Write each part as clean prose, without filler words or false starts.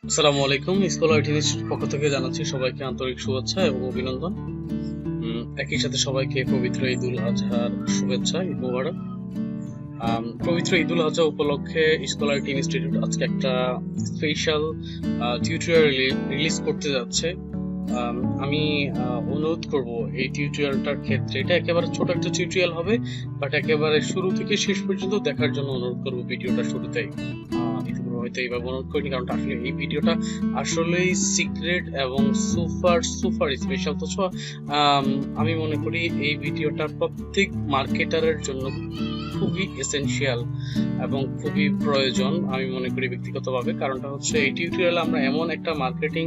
আসসালামু আলাইকুম। স্কুল আইটিনিস পক্ষ থেকে জানাচ্ছি সবাইকে আন্তরিক শুভেচ্ছা এবং অভিনন্দন। একই সাথে সবাইকে পবিত্র ঈদুল আজহার শুভেচ্ছা, ঈদ মোবারক। পবিত্র ঈদুল আজহা উপলক্ষে স্কুল আইটি ইনস্টিটিউট আজকে একটা স্পেশাল টিউটোরিয়াল রিলিজ করতে যাচ্ছে। আমি অনুরোধ করব এই টিউটোরিয়ালটার ক্ষেত্রে, এটা একেবারে ছোট একটা টিউটোরিয়াল হবে, বাট একেবারে শুরু থেকে শেষ পর্যন্ত দেখার জন্য অনুরোধ করব ভিডিওটা শুরুতেই। হয়তো এইভাবে অনুরোধ করিনি, কারণ আসলে এই ভিডিওটা আসলেই সিক্রেট এবং সুপার সুপার স্পেশাল। তো আমি মনে করি এই ভিডিওটা প্রত্যেক মার্কেটারের জন্য খুবই এসেনশিয়াল এবং খুবই প্রয়োজন আমি মনে করি ব্যক্তিগতভাবে। কারণটা হচ্ছে এই টিউটোরিয়ালে আমরা এমন একটা মার্কেটিং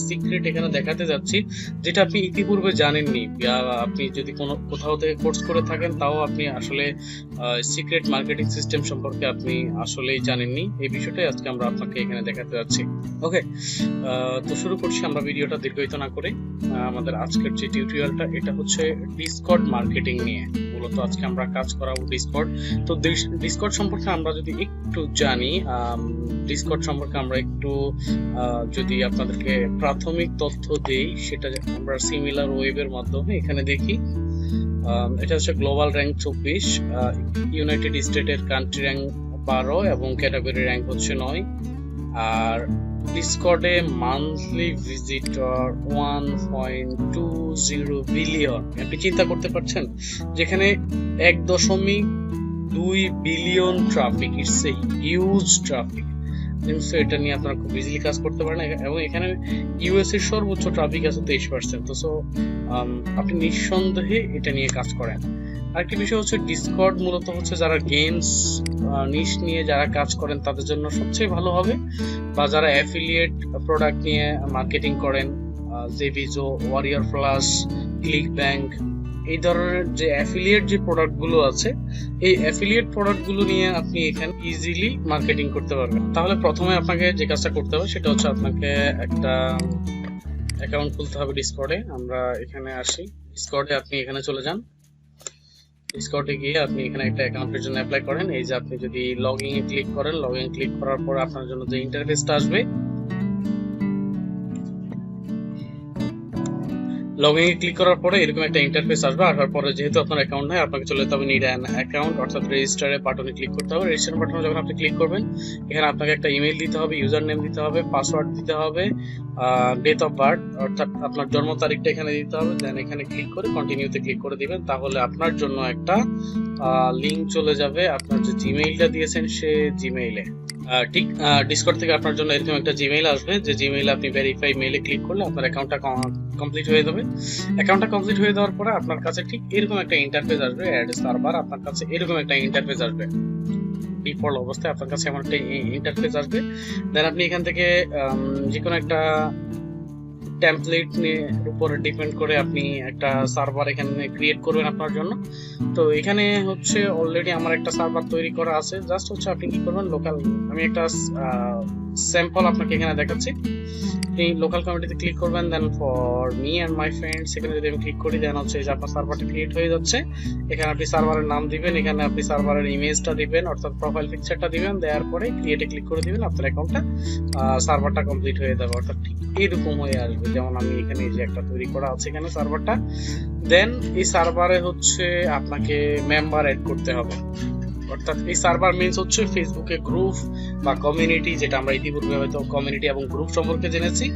সিক্রেট এখানে দেখাতে যাচ্ছি যেটা আপনি ইতিপূর্বে জানেননি। আপনি যদি কোথাও থেকে কোর্স করে থাকেন তাও আপনি আসলে সিক্রেট মার্কেটিং সিস্টেম সম্পর্কে আপনি আসলেই জানেননি। এই বিষয়টাই আজকে আমরা আপনাকে এখানে দেখাতে যাচ্ছি। ওকে, তো শুরু করছি আমরা ভিডিওটা দীর্ঘায়িত না করে। আমাদের আজকের যে টিউটোরিয়ালটা এটা হচ্ছে ডিসকর্ড মার্কেটিং নিয়ে। মূলত আজকে আমরা কাজ করাবো ডিসকর্ড। তো ডিসকর্ড সম্পর্কে আমরা যদি একটু জানি, ডিসকর্ড সম্পর্কে আমরা একটু যদি আপনাদেরকে প্রাথমিক তথ্য দেই, সেটা আমরা সিমিলার ওয়েবের মাধ্যমে এখানে দেখি। এটা হচ্ছে গ্লোবাল র্যাঙ্ক 24, ইউনাইটেড স্টেটের কান্ট্রি র্যাঙ্ক 12 এবং ক্যাটাগরি র্যাঙ্ক হচ্ছে 9। আর ডিসকর্ডে মান্থলি ভিজিটর 1.20 বিলিয়ন। আপনি চিন্তা করতে পারছেন, যেখানে 1.2 billion traffic, it's a huge traffic. এটা নিয়ে আপনারা খুব ইজিলি কাজ করতে পারেন। এবং এখানে ইউএস এর সর্বোচ্চ ট্রাফিক আছে 23%। তো আপনি নিঃসন্দেহে এটা নিয়ে কাজ করেন। আরেকটি বিষয় হচ্ছে ডিসকর্ড মূলত হচ্ছে যারা গেমস নিশ নিয়ে যারা কাজ করেন তাদের জন্য সবচেয়ে ভালো হবে, বা যারা অ্যাফিলিয়েট প্রোডাক্ট নিয়ে মার্কেটিং করেন, জেভিজো, ওয়ারিয়র প্লাস, ক্লিক ব্যাংক, এই ধরনের যে অ্যাফিলিয়েট যে প্রোডাক্ট গুলো আছে, এই অ্যাফিলিয়েট প্রোডাক্ট গুলো নিয়ে আপনি এখানে ইজিলি মার্কেটিং করতে পারবেন। তাহলে প্রথমে আপনাকে যে কাজটা করতে হবে সেটা হচ্ছে আপনাকে একটা অ্যাকাউন্ট খুলতে হবে ডিসকর্ডে। আমরা এখানে আসি, ডিসকর্ডে আপনি এখানে চলে যান। ডিসকর্ডে গিয়ে আপনি এখানে একটা অ্যাকাউন্টের জন্য অ্যাপ্লাই করেন। এই যে আপনি যদি লগইন এ ক্লিক করেন, লগইন ক্লিক করার পর আপনার জন্য যে ইন্টারফেসটা আসবে, লগইন এ ক্লিক করার পরে এরকম একটা ইন্টারফেস আসবে। আসার পরে যেহেতু আপনার অ্যাকাউন্ট নাই, আপনাকে চলে যেতে হবে নিড অ্যান অ্যাকাউন্ট, অর্থাৎ রেজিস্টারে বাটনে ক্লিক করতে হবে। রেজিস্টার বাটনে যখন আপনি ক্লিক করবেন, এখানে আপনাকে একটা ইমেল দিতে হবে, ইউজার নেম দিতে হবে, পাসওয়ার্ড দিতে হবে, ডেট অফ বার্থ অর্থাৎ আপনার জন্ম তারিখটা এখানে দিতে হবে। দেন এখানে ক্লিক করে কন্টিনিউতে ক্লিক করে দিবেন। তাহলে আপনার জন্য একটা লিংক চলে যাবে আপনার যে জিমেইলটা দিয়েছেন সে জিমেইলে। ঠিক ডিসকর্ড থেকে আপনার জন্য এরকম একটা জিমেইল আসবে, যে জিমেইলে আপনি ভেরিফাই মেইলে ক্লিক করলে আপনার অ্যাকাউন্টটা কমপ্লিট হয়ে যাবে। অ্যাকাউন্টটা কমপ্লিট হয়ে যাওয়ার পরে আপনার কাছে ঠিক এরকম একটা ইন্টারফেস আসবে, অ্যাড সার্ভার। আপনার কাছে এরকম একটা ইন্টারফেস আসবে, ডিফল্ট অবস্থায় আপনার কাছে এমন একটা ইন্টারফেস আসবে। দেন আপনি এখান থেকে যে কোনো একটা টেমপ্লেট উপরে ডিপেন্ড করে আপনি একটা সার্ভার এখানে ক্রিয়েট করবেন আপনার জন্য। তো এখানে হচ্ছে অলরেডি আমার একটা সার্ভার তৈরি করা আছে। জাস্ট হচ্ছে আপনি কি করবেন, লোকাল, আমি একটা স্যাম্পল আপনাকে এখানে দেখাচ্ছি। আপনি লোকাল কমিউনিটিতে ক্লিক করবেন, then for me and my friends এখানে যদি আমি ক্লিক করি, দেন হচ্ছে যে আপনার সার্ভারটা ক্রিয়েট হয়ে যাচ্ছে। এখানে আপনি সার্ভারের নাম দিবেন, এখানে আপনি সার্ভারের ইমেজটা দিবেন অর্থাৎ প্রোফাইল পিকচারটা দিবেন। দেওয়ার পরে ক্রিয়েটে ক্লিক করে দিবেন, আপনার অ্যাকাউন্টটা সার্ভারটা কমপ্লিট হয়ে যাবে। অর্থাৎ ঠিক এরকম হয়ে আসবে, যেমন আমি এখানে যে একটা তৈরি করা আছে এখানে সার্ভারটা। দেন এই সার্ভারে হচ্ছে আপনাকে মেম্বার এড করতে হবে। অর্থাৎ এই সার্ভার মিন্স হচ্ছে ফেসবুকে গ্রুপ বা কমিউনিটি, যেটা আমরা ইতিপূর্বে হয়তো কমিউনিটি এবং গ্রুপ সম্পর্কে জেনেছি।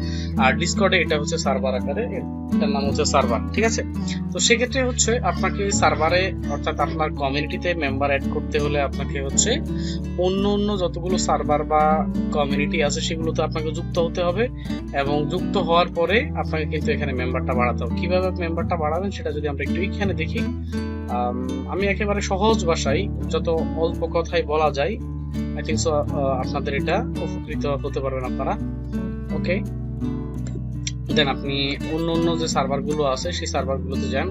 আর ডিসকর্ডে এটা হচ্ছে সার্ভার আকারে, এটার নাম হচ্ছে সার্ভার। ঠিক আছে, তো সেক্ষেত্রে হচ্ছে আপনাকে সার্ভারে অর্থাৎ আপনার কমিউনিটিতে মেম্বার অ্যাড করতে হলে আপনাকে হচ্ছে অন্য যতগুলো সার্ভার বা কমিউনিটি আছে সেগুলোতে আপনাকে যুক্ত হতে হবে। এবং যুক্ত হওয়ার পরে আপনাকে কিন্তু এখানে মেম্বারটা বাড়াতে হবে। কিভাবে মেম্বারটা বাড়াবেন সেটা যদি আমরা একটু এখানে দেখি। আমি একেবারে সহজ ভাষায় যত অল্প কথায় বলা যায়, আই থিঙ্ক সো আপনাদের এটা উপকৃত হতে পারবেন আপনারা। ওকে, দেন আপনি অন্য যে সার্ভার গুলো আছে সেই সার্ভার গুলোতে যান,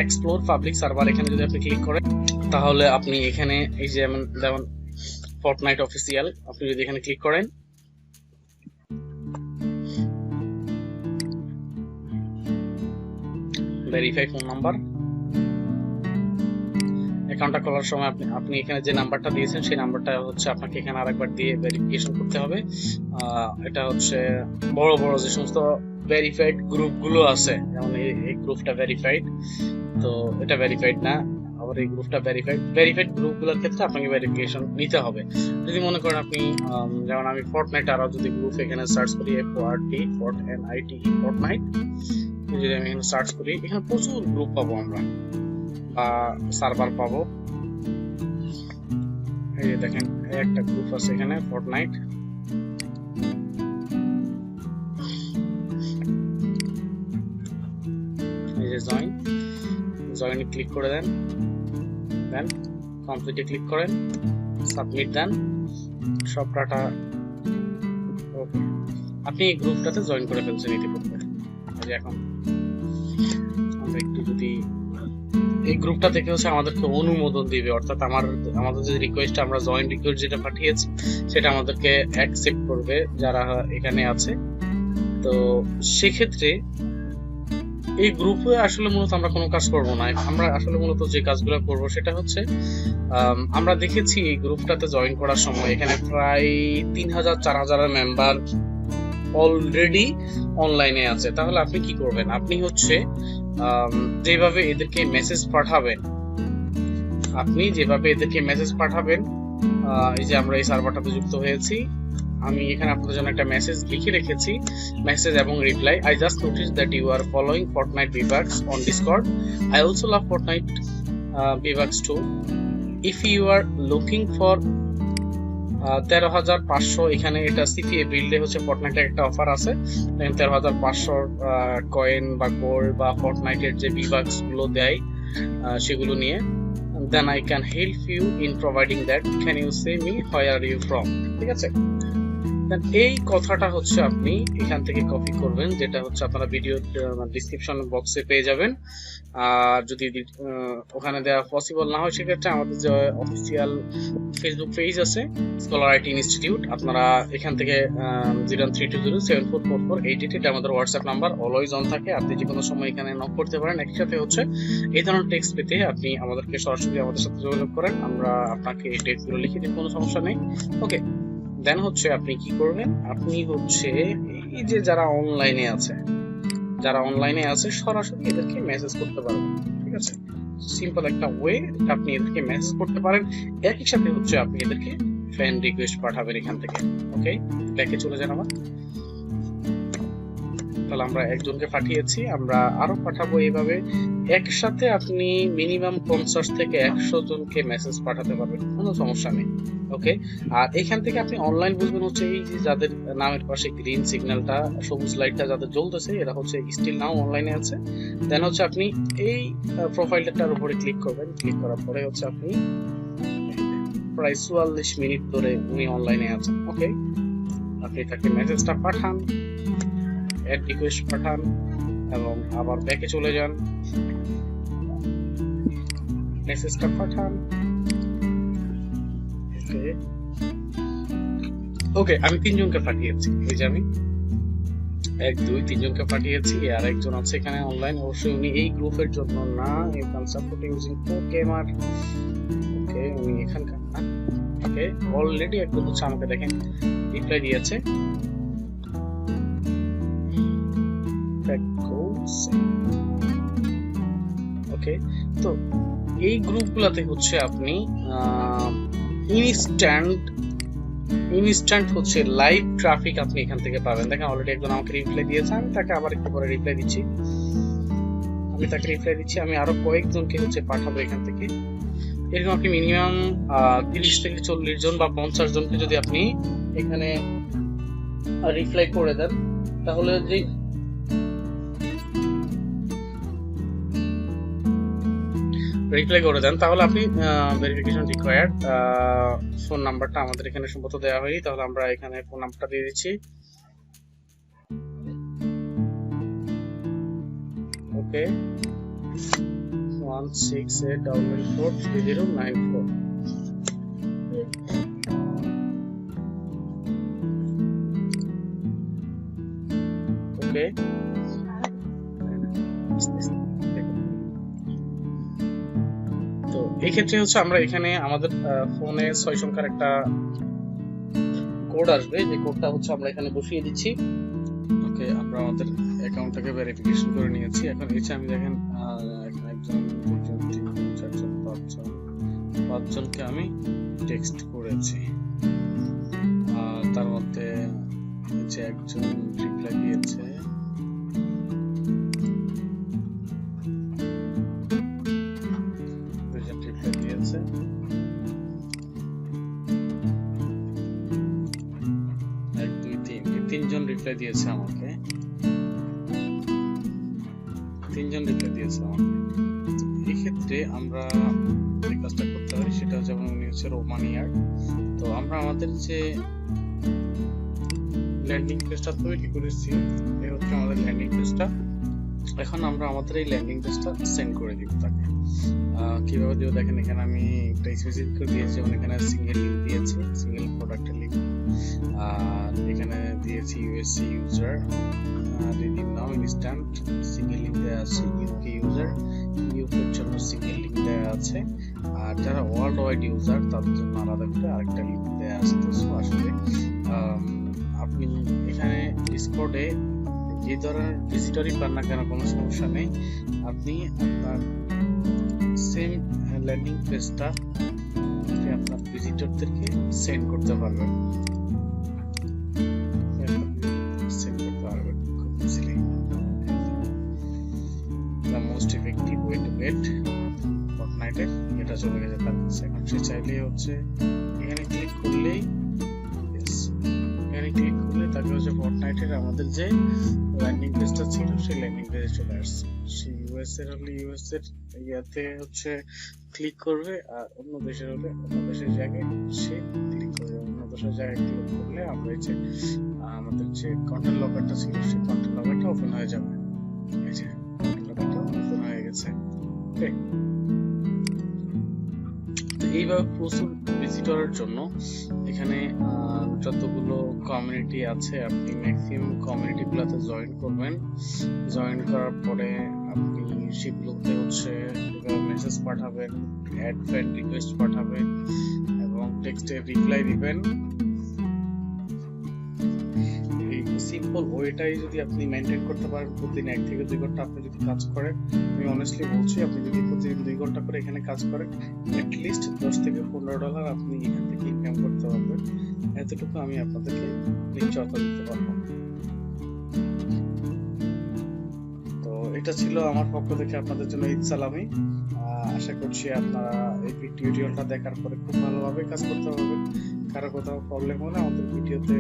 এক্সপ্লোর পাবলিক সার্ভার, এখানে যদি আপনি ক্লিক করেন তাহলে আপনি এখানে এই যে যেমন ফর্টনাইট অফিসিয়াল, আপনি যদি এখানে ক্লিক করেন, ভেরিফাই ফোন নাম্বার, অ্যাকাউন্টটা খোলার সময় আপনি এখানে যে নাম্বারটা দিয়েছেন সেই নাম্বারটা হচ্ছে আপনাকে এখানে আরেকবার দিয়ে ভেরিফিকেশন করতে হবে। এটা হচ্ছে বড় বড় যে সমস্ত ভেরিফাইড গ্রুপগুলো আছে, যেমন এই গ্রুপটা ভেরিফাইড, তো এটা ভেরিফাইড না, আবার এই গ্রুপটা ভেরিফাইড গ্রুপগুলোর ক্ষেত্রে আপনাকে ভেরিফিকেশন নিতে হবে। যদি মনে করেন আপনি যেমন আমি ফর্টনাইট আরো যদি গ্রুপ এখানে সার্চ করি ফর্টনাইট, যদি আমি এখানে সার্চ করি এখানে প্রচুর গ্রুপ পাবো আমরা বা সার্ভার পাবো। এই যে দেখেন একটা গ্রুপ আছে এখানে ফর্টনাইট, এই যে জয়েনে ক্লিক করে দেন, দেন কমপ্লিটে ক্লিক করেন, সাবমিট দেন, সব ডাটা ওকে, আপনি এই গ্রুপটাতে জয়েন করে ফেলছেন ইতিপূর্বে। এখন আমরা একটু যদি এই গ্রুপটা থেকে হচ্ছে আমাদেরকে অনুমোদন দিবে, অর্থাৎ আমাদের যে রিকোয়েস্ট, আমরা জয়েন রিকোয়েস্ট যেটা পাঠিয়েছি সেটা আমাদেরকে অ্যাকসেপ্ট করবে যারা এখানে আছে। তো সেক্ষেত্রে এই গ্রুপে আসলে মূলত আমরা কোনো কাজ করব না, আমরা আসলে মূলত যে কাজগুলো করব সেটা হচ্ছে আমরা দেখেছি এই গ্রুপটাতে জয়েন করার সময় এখানে প্রায় 3000-4000 মেম্বার অলরেডি অনলাইনে আছে। তাহলে আপনি কি করবেন, আপনি হচ্ছে যেভাবে এদেরকে মেসেজ পাঠাবেন, এই যে আমরা এই সার্ভারটাতে যুক্ত হয়েছি, আমি এখানে আপনাদের জন্য একটা মেসেজ লিখে রেখেছি, মেসেজ এবং reply. I just noticed that you are following Fortnite V-Bucks on Discord. I also love Fortnite V-Bucks too. If you are looking for 13,500, এখানে এটা সিপিএ বিল্ডে হচ্ছে ফর্টনাইটের একটা অফার আছে, 13,500 কয়েন বা গোল্ড বা ফর্টনাইটের যে V-Bucks গুলো দেয় সেগুলো নিয়ে, then I can help you in providing that. Can you say me where are you from? ঠিক আছে, এই কথাটা হচ্ছে আপনি এখান থেকে কপি করবেন, যেটা হচ্ছে আপনারা ভিডিও ডেসক্রিপশন বক্সে পেয়ে যাবেন। আর যদি ওখানে দেওয়া পসিবল না হয় সেক্ষেত্রে আমাদের যে অফিসিয়াল ফেসবুক পেজ আছে স্কলার আইটি ইনস্টিটিউট, আপনারা এখান থেকে 0320744488, এটা আমাদের হোয়াটসঅ্যাপ নাম্বার, অলওয়েজ অন থাকে, আপনি যে কোনো সময় এখানে নক করতে পারেন। একই সাথে হচ্ছে এই ধরনের টেক্সট পেতে আপনি আমাদেরকে সরাসরি আমাদের সাথে যোগাযোগ করেন, আমরা আপনাকে এই টেক্সটগুলো লিখে দিই, কোনো সমস্যা নেই। ওকে, দেন হচ্ছে আপনি কি করবেন, আপনি হচ্ছে এই যে যারা অনলাইনে আছে সরাসরি এদেরকে মেসেজ করতে পারবেন। ঠিক আছে, সিম্পল একটা ওয়ে, আপনি এদেরকে মেসেজ করতে পারেন। একই সাথে হচ্ছে আপনি এদেরকে ফ্রেন্ড রিকোয়েস্ট পাঠাবেন এখান থেকে। ওকে, ব্যাকে চলে যান আবার। তাহলে আমরা একজনকে পাঠিয়েছি, আমরা আরো পাঠাবো। এইভাবে একসাথে আপনি মিনিমাম 50 থেকে 100 জনকে মেসেজ পাঠাতে পারবেন, কোনো সমস্যা নেই। ওকে, আর এখান থেকে আপনি অনলাইন বুঝবেন হচ্ছে এই যে যাদের নামের পাশে গ্রিন সিগন্যালটা, সবুজ লাইটটা যাদের জ্বলতেছে, এরা হচ্ছে স্টিল নাও অনলাইনে আছে। দেন হচ্ছে আপনি এই প্রোফাইলটার উপরে ক্লিক করবেন, ক্লিক করার পরে হচ্ছে আপনি প্রায় 44 মিনিট ধরে উনি অনলাইনে আছেন। ওকে, আপনি তাকে মেসেজটা পাঠান, অ্যাড রিকোয়েস্ট পাঠান এবং আবার ব্যাকে চলে যান, মেসেজটা পাঠান। ওকে, আমি 3 জনকে পাঠিয়েছি, এই যে আমি 1 2 3 জনকে পাঠিয়েছি। আর একজন আছে এখানে অনলাইন, অবশ্যই উনি এই গ্রুপের জন্য না, you can support using gamer. Okay, উনি এখানকার না। ওকে, অলরেডি একজন হচ্ছে আমাকে দেখেন রিপ্লাই দিয়েছে। ওকে, তো এই গ্রুপগুলোতে হচ্ছে আপনি ইনস্ট্যান্ট হচ্ছে লাইভ ট্রাফিক আপনি এখান থেকে পাবেন। দেখেন অলরেডি একজন আমাকে রিপ্লাই দিয়েছে, আমি তাকে আবার একটু পরে রিপ্লাই দিচ্ছি, আমি আরো কয়েকজনকে হচ্ছে পাঠাবো এখান থেকে। এরকম আপনি মিনিমাম 30 থেকে 40 জন বা 50 জনকে যদি আপনি এখানে রিপ্লাই করে দেন, তাহলে যে তাহলে আপনি ভেরিফিকেশন রিকোয়ার্ড ফোন নাম্বারটা আমাদের এখানে সম্ভবত দেওয়া হয়নি, তাহলে আমরা এখানে ফোন নাম্বারটা দিয়ে দিচ্ছি। ওকে, 168443094। ওকে, তো এই ক্ষেত্রে হচ্ছে আমরা এখানে আমাদের ফোনে 6 সংখ্যার একটা কোড আসবে, যে কোডটা হচ্ছে আমরা এখানে বসিয়ে দিচ্ছি। ওকে, আমরা আমাদের অ্যাকাউন্টটাকে ভেরিফিকেশন করে নিয়েছি। এখন এসে আমি দেখেন এখানে একজন, দুজন, তিনজন, চারজন, পাঁচজনকে আমি টেক্সট করেছি। তার মধ্যে যে একজন রিপ্লাই দিয়েছে, দুজন রিপ্লাই দিয়েছে, তিনজন রিপ্লাই দিয়েছে আমাকে, এই ক্ষেত্রে আমরা যে কাজটা করতে পারি সেটা হচ্ছে, যেমন উনি হচ্ছে রোমানিয়ার, তো আমরা আমাদের যে ল্যান্ডিং পেজটা তৈরি করেছি, এই হচ্ছে আমাদের ল্যান্ডিং পেজটা। এখন আমরা আমাদের এই ল্যান্ডিং পেজটা সেন্ড করে দিব তাকে। কিভাবে দিব দেখেন, এখানে আমি একটা স্পেসিফিক করে দিয়েছি, যেমন এখানে সিঙ্গেল লিংক দিয়েছি, সিঙ্গেল প্রোডাক্টের লিংক, আর এখানে দিয়েছি ইউএসসি ইউজার, রিডিম নাও ইনস্ট্যান্ট সিঙ্গেল লিংক দেওয়া আছে, ইউকে ইউজার, ইউকের জন্য সিঙ্গেল লিংক দেওয়া আছে, আর যারা ওয়ার্ল্ড ওয়াইড ইউজার তাদের জন্য আলাদা করে আরেকটা লিংক দেওয়া আছে। তো আসলে আপনি এখানে ডিসকর্ডে যে ধরনের ভিজিটরই পান না কেন কোনো সমস্যা নেই, আপনি আপনার সেম ল্যান্ডিং পেজটা আপনার ভিজিটরদেরকে সেন্ড করতে পারবেন, খুব easily. The most effective way to get ফর্টনাইটের এটা চলে গেছে তার কাছে। এখন সে চাইলে হচ্ছে এখানে ক্লিক করলেই তাকে হচ্ছে ফর্টনাইটের আমাদের যে ল্যান্ডিং পেজটা ছিল সেই ল্যান্ডিং পেজে চলে আসছে। সে ইউএস এর হলে ইউএস এর ইয়াতে হচ্ছে ক্লিক করবে, আর অন্য দেশের হলে অন্য দেশের জায়গায় সে ক্লিক করবে। অন্য দেশের জায়গায় ক্লিক করলে আমরা এই যে আমাদের যে কন্টেন্ট লকারটা ছিল সেই কন্টেন্ট লকারটা ওপেন হয়ে যাবে। এই যে কন্টেন্ট লকারটা ওপেন হয়ে গেছে। ওকে, তো এইভাবে প্রচুর ভিজিটরের জন্য এখানে যতগুলো কমিউনিটি আছে আপনি ম্যাক্সিমাম কমিউনিটি গুলোতে জয়েন করবেন। জয়েন করার পরে আপনি সেগুলোতে হচ্ছে মেসেজ পাঠাবেন, অ্যাড ফ্রেন্ড রিকোয়েস্ট পাঠাবেন এবং টেক্সটে রিপ্লাই দিবেন। এই সিম্পল ওয়েটাই যদি আপনি মেনটেন করতে পারেন, প্রতিদিন 1 থেকে 2 ঘন্টা আপনি যদি কাজ করেন, আমি অনেস্টলি বলছি আপনি যদি প্রতিদিন 2 ঘন্টা করে এখানে কাজ করেন, অ্যাটলিস্ট $10 থেকে $15 আপনি এখান থেকে ইনকাম করতে পারবেন। এতটুকু আমি আপনাদেরকে নিশ্চয়তা দিতে পারবো। তো এটা ছিল আমার পক্ষ থেকে আপনাদের জন্য ঈদ সালামি। আশা করছি আপনারা এই টিউটোরিয়ালটা দেখার পরে খুব ভালোভাবে কাজ করতে পারবেন। কারো কোথাও প্রবলেম হলে আমাদের ভিডিওতে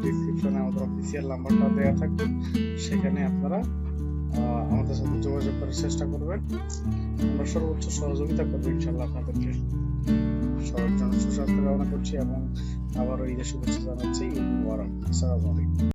ডেসক্রিপশনে আমাদের অফিসিয়াল নাম্বারটা দেওয়া থাকবে, সেখানে আপনারা আমাদের সাথে যোগাযোগ করার চেষ্টা করবেন। আমরা সর্বোচ্চ সহযোগিতা করবো ইনশাআল্লাহ আপনাদেরকে। সবার জন্য সুস্বাস্থ্য কামনা করছি এবং আবারও ঈদের শুভেচ্ছা জানাচ্ছি। আসসালামু আলাইকুম।